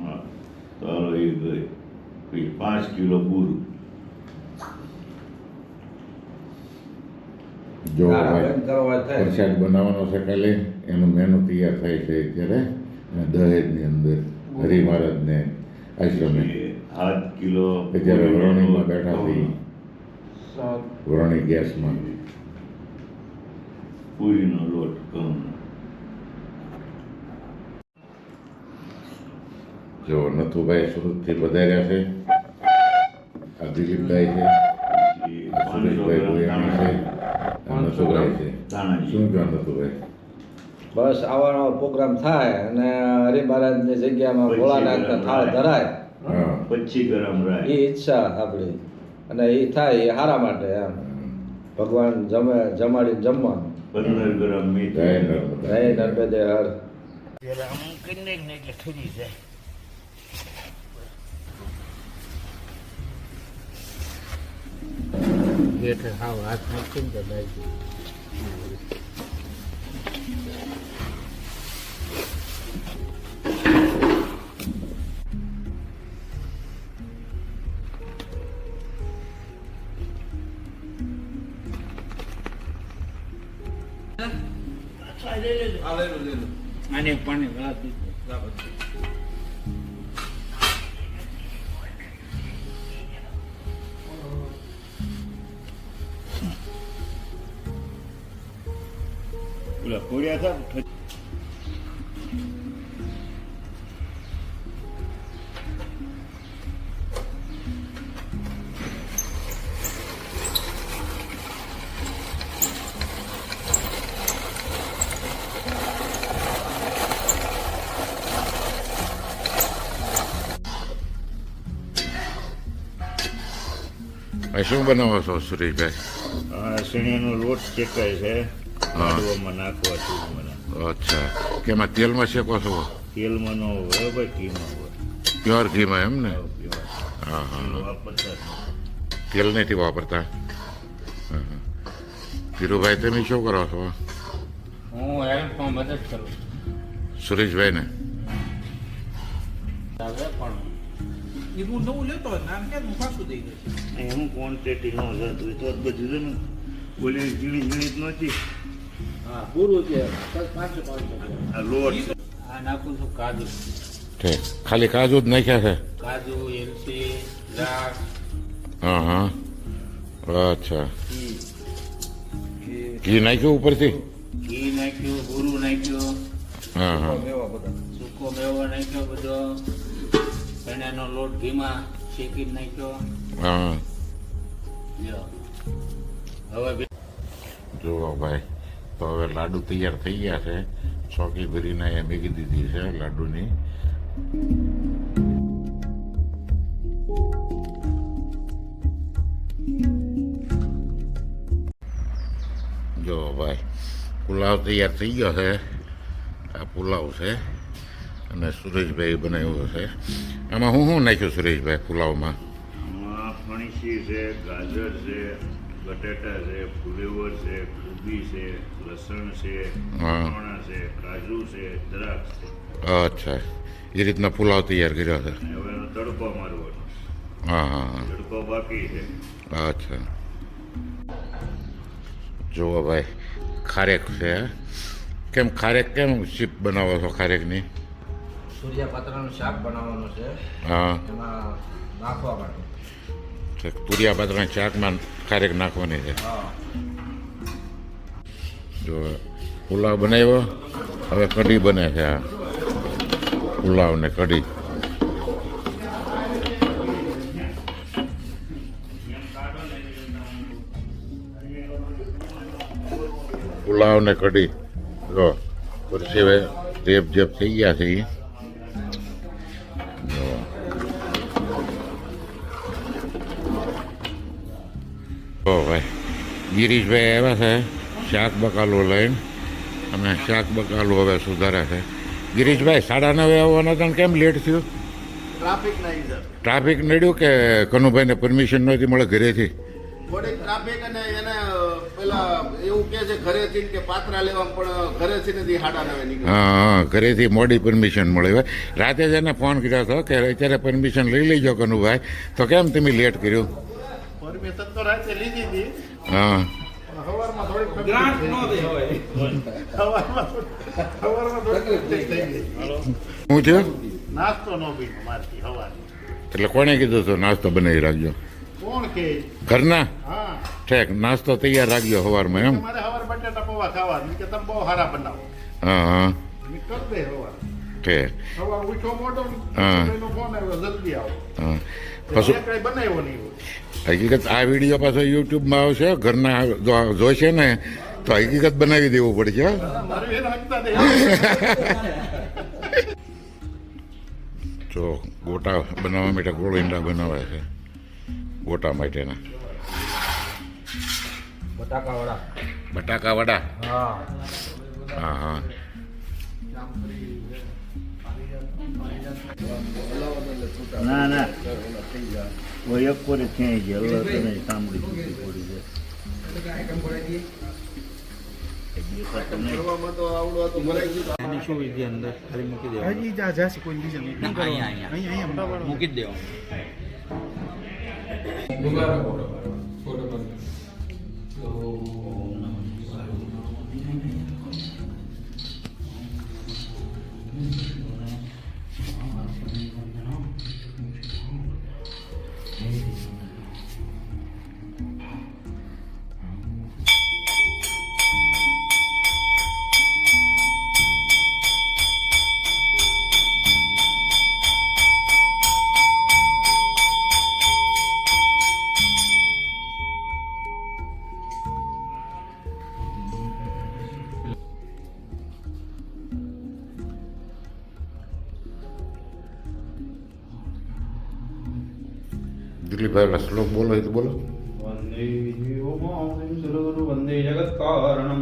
હા તો હાલો એ ગઈ પછી 5 કિલો પૂરું. જો પ્રસાદ બનાવવાનો છે કાલે એનું મેનુ તૈયાર થાય છે અત્યારે દહેજની અંદર હરિ મહારાજને આશ્રમે 7 કિલો અત્યારે વરણીમાં બેઠા થઈ વરણી ગેસમાં પૂરીનો લોટ ઘઉં. જો નથુભાઈ સુરતથી પધાર્યા છે. આ દિલીપભાઈ છે, આ સુરેશભાઈ ગોયાણી છે, આ નથુભાઈ છે. શું કહો નથુભાઈ? બસ આવવાનો પ્રોગ્રામ થાય અને હરિ મહારાજની જગ્યામાં ભોળાનાથના થાળ ધરાય, હા 25 ગ્રામ રાય. એ ઈચ્છા આપણી, અને એ થાય એ સારા માટે એમ ભગવાન જમાડીને જમવાનું. 15 ગ્રામ જય મેથી. નર્મદા. જય નર્મદે હર. આને પાણી ઓલા કોળિયા હતા શું બનાવો છો સુરેશભાઈ? શેણીનો લોટ શેકાય છે, હા. લાડવામાં નાખવા ચૂરમાના. અચ્છા, કેમાં તેલમાં શેકો છો? તેલમાં ન હોય ભાઈ, ઘીમાં હોય. પ્યોર ઘીમાં એમ ને? હા હા તેલ વાપરતા જ નથી. તેલ નથી વાપરતા. હા હા. ધીરુભાઈ તમે શું કરો છો? હું હેલ્પમાં મદદ કરું સુરેશભાઈને? હવે પણ એ હું નવું લેતો હોય નામ કે હું પાછું દઈ દઈશ. એનું ક્વોન્ટિટી ન જતું તો જ બધું છે ને બોલી ઝીણી ઝીણી જ નહોતી. હા પૂરું છે, બસ 500 આ લોટ આ નાખું છું કાજુ, ઠીક, ખાલી કાજુ જ નાખ્યા છે? કાજુ, એલચી, દ્રાક્ષ, હા હા. અચ્છા, ઘી, ઘી નાખ્યું ઉપરથી? ઘી નાખ્યું, બુરું નાખ્યું, હા હા. મેવા બધા. સૂકો મેવો નાખ્યો બધો, ચણાનો લોટ ઘીમાં શેકી નાખ્યો. હા. લ્યો. હવે જુઓ ભાઈ, તો હવે લાડુ તૈયાર થઈ ગયા છે. ચોકી ભરીને એ મૂકી દીધી છે લાડુની. જો ભાઈ, પુલાવ તૈયાર થઈ ગયો છે. આ પુલાવ છે અને સુરેશભાઈ બનાવ્યો છે. આમાં શું નાખ્યું સુરેશભાઈ પુલાવમાં? આમાં ફણીસી છે, ગાજર છે, બટેટા છે, ફુલેવર છે, કોબી છે, લસણ છે, હા. ધાણા છે, કાજુ છે, દ્રાક્ષ છે. અચ્છા, એ રીતના પુલાવ તૈયાર કર્યો છે. અને હવે એનો તડકો મારવાનો. હા હા હા. તડકો બાકી છે. અચ્છા, જુઓ ભાઈ, ખારેક છે. કેમ ખારેક કેમ ચીપ બનાવો છો ખારેકની? સૂર્યપાત્રનું શાક બનાવવાનું છે, હા, એમાં નાખવા માટે. તુરિયા પાત્રના શાકમાં ખારેક નાખવાની છે. હા જો પુલાવ બનાવ્યો, હવે કઢી બને છે. આ પુલાવ ને કઢી. પુલાવ ને કઢી જો પરસેવે રેપ જેપ થઈ ગયા છે. જો ભાઈ, ગિરીશભાઈ આવ્યા છે શાક બકાલું લઈને, અને શાક બકાલું હવે સુધારે છે. ગિરીશભાઈ 9:30 આવવાના હતા ને કેમ લેટ થયું? ટ્રાફિક નહીં સર. ટ્રાફિક નડ્યું કે કનુભાઈને પરમિશન નહોતી મળે ઘરેથી? થોડીક ટ્રાફિક અને એને પેલા એવું કે છે ઘરેથી કે પાત્રા લેવા પણ ઘરેથી નથી 9:30 નીકળે. હા ઘરેથી મોડી પરમિશન મળે હોય. રાતે જ એને ફોન કર્યો હતો કે અત્યારે પરમિશન લઈ લેજો કનુભાઈ, તો કેમ તમે લેટ કર્યું? પરમિશન તો રાતે લીધી હતી, હા સવારમાં થોડીક ગ્રાન્ટ ન દે હોય. સવારમાં થોડીક થઈ ગઈ. હું થયું? નાસ્તો ન પીધો મારથી સવારે. એટલે કોણે કીધું હતું નાસ્તો બનાવી રાખજો? કોણ કે? ઘરના? હા, ઠેક નાસ્તો તૈયાર રાખજો સવારમાં એમ? તમારે સવારે બટેટા પૌવા ખાવા કે તમે બહુ સારા બનાવો. હા હા કર દે સવારે. ઠેક સવાર ઉઠો મોટો હા. એનો ફોન આવ્યો જલ્દી આવો. હા પછી કઈ બનાવ્યો નહીં હોય. હકીકત આ વિડીયો પાછો યુટ્યુબમાં આવશે, ઘરના જોઈશે ને તો હકીકત બનાવી દેવું પડશે હો. મારું એને હકતા દે. જો ગોટા બનાવવા માટે ગોળ ઈંડા બનાવે છે, ગોટા માટેના બટાકા વડા. હા હા ના ના કોઈ એક કોરે ક્યાંય ગયા હવે તો નહીં સાંભળી પડી કરવામાં તો આવડું હતું ભરાઈ ગયું. એની શું વિધિ અંદર ખાલી મૂકી દેવાનું. હજી જા જાશે કોઈ બીજા ના, અહીંયા મૂકી જ દેવાનું. દિલીપભાઈ શ્લોક બોલો એ તો બોલો. વંદે વિજયોમાંસુરગુરુ વંદે જગત્કારણમ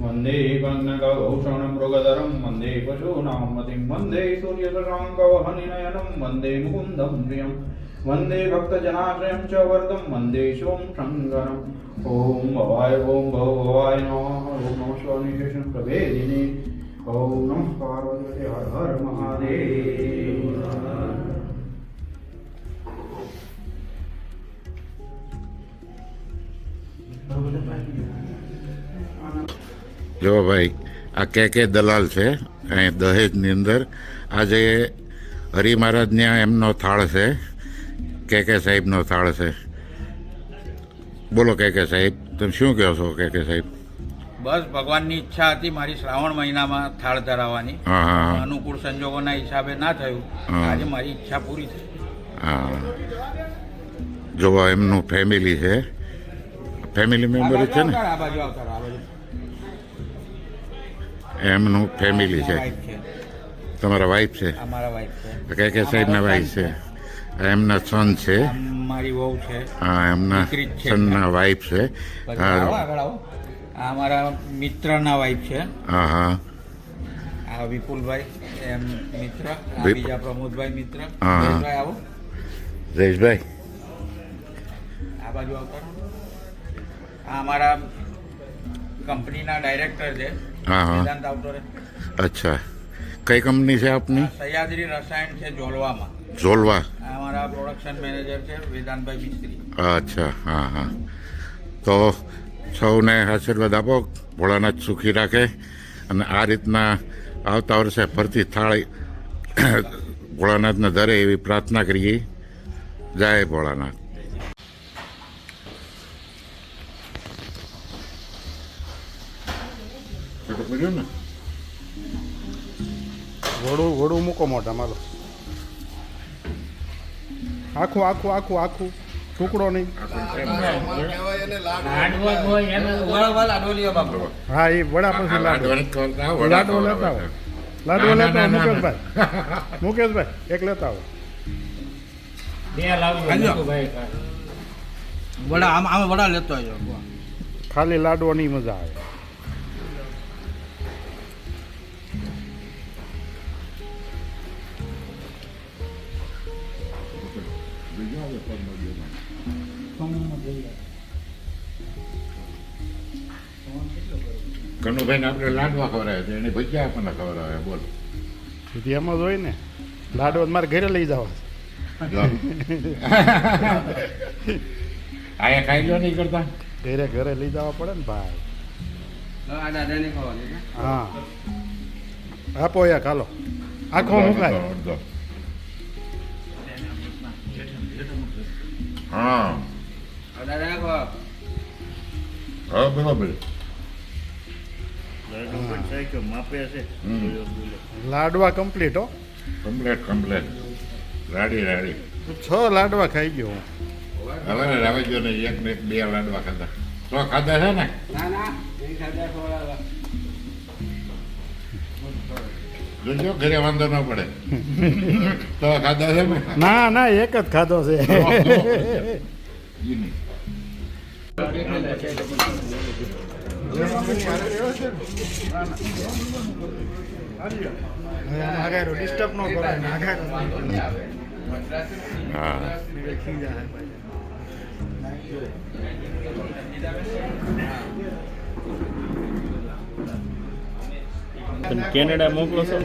વંદે પંકનકભૂષણમ મૃગધરમ વંદે પશૂનાં મતિં વંદે સૂર્યશશાંકવહનિનયનમ વંદે મુકુંદમ પ્રિયમ વંદે ભક્તજનાશ્રયં ચ વરદમ વંદે શિવં શંકરમ. ઓમ ભવાય ઓમ ભવાય નમઃ. ઓમ નમઃ શિવાય પ્રભેદિને. ઓમ નમઃ પાર્વતી હર હર મહાદેવ. જો ભાઈ આ કે દલાલ છે અહીં દહેજની અંદર. આજે હરિ મહારાજના એમનો થાળ છે, કે સાહેબનો થાળ છે. બોલો કે સાહેબ, તમે શું કહો છો કે સાહેબ? બસ ભગવાનની ઈચ્છા હતી મારી શ્રાવણ મહિનામાં થાળ ધરાવવાની. હા હા અનુકૂળ સંજોગોના હિસાબે ના થયું. હા. આજે મારી ઈચ્છા પૂરી થઈ. હા જો એમનું ફેમિલી છે, ફેમિલી મેમ્બર છે ને, આ બાજુ આવતા આ બાજુ એમનું ફેમિલી છે. વાઈફ છે. તમારા વાઈફ છે? આ મારા વાઈફ છે. કે સાહેબના વાઈફ છે. એમના સન છે. આ મારી વહુ છે. હા એમના દીકરી જ છે. સનના વાઈફ છે. પછી આવો, આગળ આવો. આ મારા મિત્રના વાઈફ છે. હા હા આ વિપુલભાઈ એમ મિત્ર. આ વિપ- બીજા પ્રમોદભાઈ મિત્ર. હા. જયેશભાઈ આવો. જયેશભાઈ આ બાજુ આવતા રહો. આ અમારા કંપનીના ડાયરેક્ટર છે. હા હા વેદાંત આઉટડોર. અચ્છા કઈ કંપની છે આપની? સહ્યાદ્રી રસાયણ છે જોલવામાં. ઝોલવા. આ અમારા પ્રોડક્શન મેનેજર છે વેદાંતભાઈ મિસ્ત્રી. અચ્છા હા હા તો સૌને આશીર્વાદ આપો, ભોળાનાથ સુખી રાખે અને આ રીતના આવતા વર્ષે ફરતી થાળી ભોળાનાથને ધરે એવી પ્રાર્થના કરીએ. જય ભોળાનાથ. વડું મૂકો મોઢા મારો. આખું આખું આખું આખું ટુકડો નહીં. કહેવાય એને લાડ. હા એ વડા પછી લાડવો લાડવો લેતા આવો. લાડવો લેતા આવો મુકેશભાઈ. મુકેશભાઈ એક લેતા આવો. વડા આમાં વડા લેતો આવ્યો. ખાલી લાડવાની મજા આવે. કનુભાઈને આપણે લાડવા ખવડાવે છે એને ભજીયા આપણને ખવડાવે બોલ સીધી એમ જ હોય ને લાડવા મારે ઘરે લઈ જવા જો. આયા ખાઈ લો નહીં કરતા ઘરે ઘરે લઈ જવા પડે ને ભાઈ હા આપો યા હાલો આખો મુકાય અડધો. હા હા બરાબર કે માપે છે હમ. લાડવા કમ્પ્લીટ હો કમ્પ્લેટ રાડી રાડી 6 લાડવા ખાઈ ગયો હું હવે ને રાવેજો ને એક ને એક બે લાડવા ખાધા તો ખાધા છે ને જોજો ઘરે વાંધો ન પડે તો ખાધા છે ને ના ના એક જ ખાધો છે ઈ નહીં. ડિસ્ટર્બ ન કરો હા તમે કેનેડા મોકલો છો